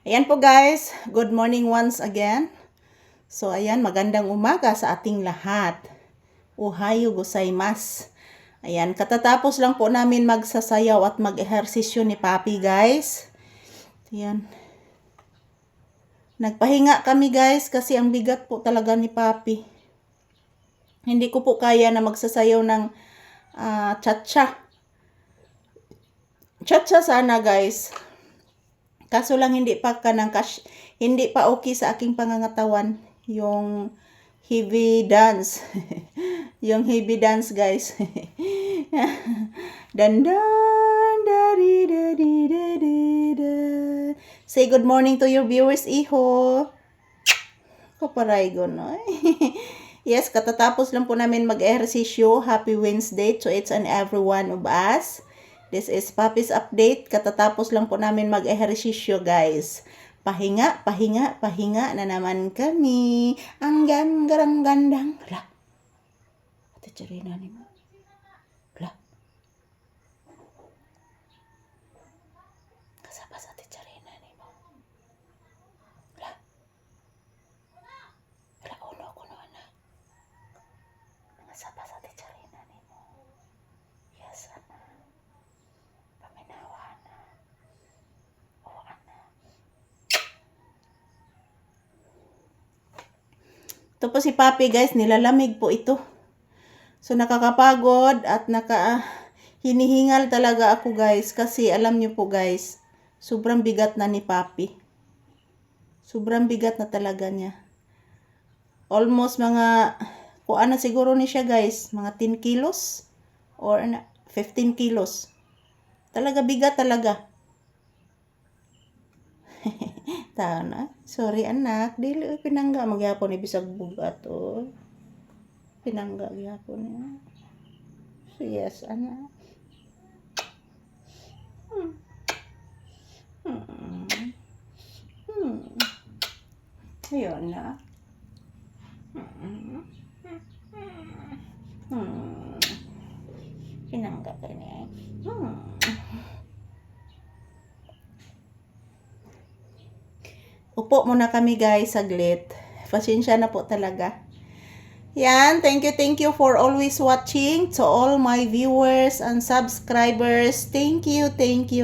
Ayan po guys, good morning once again. So ayan, magandang umaga sa ating lahat. Ohayo gozaimasu. Ayan, katatapos lang po namin magsasayaw at mag-ehersisyo ni Papi guys. Ayan. Nagpahinga kami guys kasi ang bigat po talaga ni Papi. Hindi ko po kaya na magsasayaw ng cha-cha. Cha-cha sana guys. Kaso lang hindi pa okay sa aking pangangatawan yung heavy dance. Yung heavy dance guys. Dandan dari dari dari da. Say good morning to your viewers, iho. Kaparay ko no. Yes, katatapos lang po namin mag-ehersisyo. Happy Wednesday to each and every one of us. This is Papi's update. Katatapos lang po namin mag-ehersisyo, guys. Pahinga, pahinga, pahinga na naman kami. Ang gandang. Hala. Ate Charina ni mo. Hala. Kasapa sa Ate Charina ni mo. Hala. Hala, uno ko no, anak. Kasapa sa Ate Charina ni mo. Yes, anak. Ito po si Papi guys, nilalamig po ito. So nakakapagod at hinihingal talaga ako guys. Kasi alam nyo po guys, sobrang bigat na ni Papi. Sobrang bigat na talaga niya. Almost kuan na siguro ni siya guys, mga 10 kilos or 15 kilos. Talaga bigat talaga. Tao na. Sorry anak, dili pinangga magyapon ibisag bugat oh. Pinangga gyapon niya. So yes anak. Ayun na. Pinangga ka niya. Upo muna kami guys, saglit. Pasensya na po talaga. Yan, thank you for always watching. To all my viewers and subscribers, thank you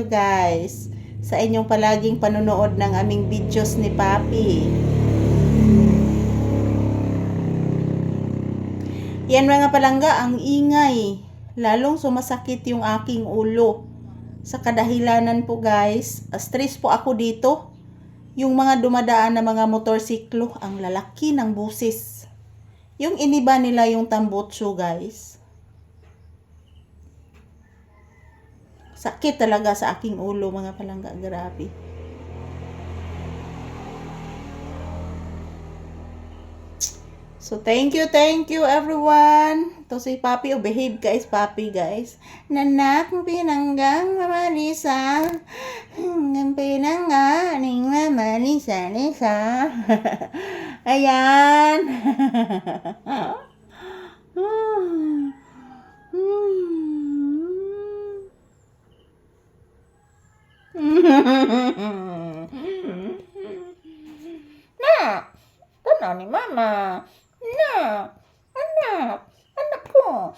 guys. Sa inyong palaging panonood ng aming videos ni Papi. Yan mga palangga, ang ingay. Lalong sumasakit yung aking ulo. Sa kadahilanan po guys, stress po ako dito. Yung mga dumadaan na mga motorsiklo, ang lalaki ng busis. Yung iniba nila yung tambutso, guys. Sakit talaga sa aking ulo, mga palangga. Grabe. So, thank you everyone. Ito si Papi, behave guys, Papi guys. Nanak, pinanggang mamalisa. Pinangga, ning mamalisa, nisa. Ayan. Na, tanaw ni mama. Na, anak ko.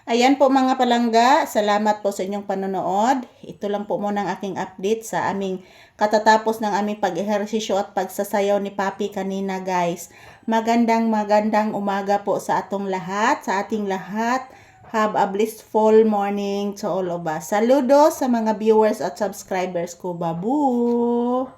Ayan po mga palangga, salamat po sa inyong panonood. Ito lang po muna ang aking update sa aming katatapos ng aming pag-ehersisyo at pagsasayaw ni Papi kanina guys. Magandang umaga po sa ating lahat. Have a blissful morning to all of us. Saludos sa mga viewers at subscribers ko. Babu!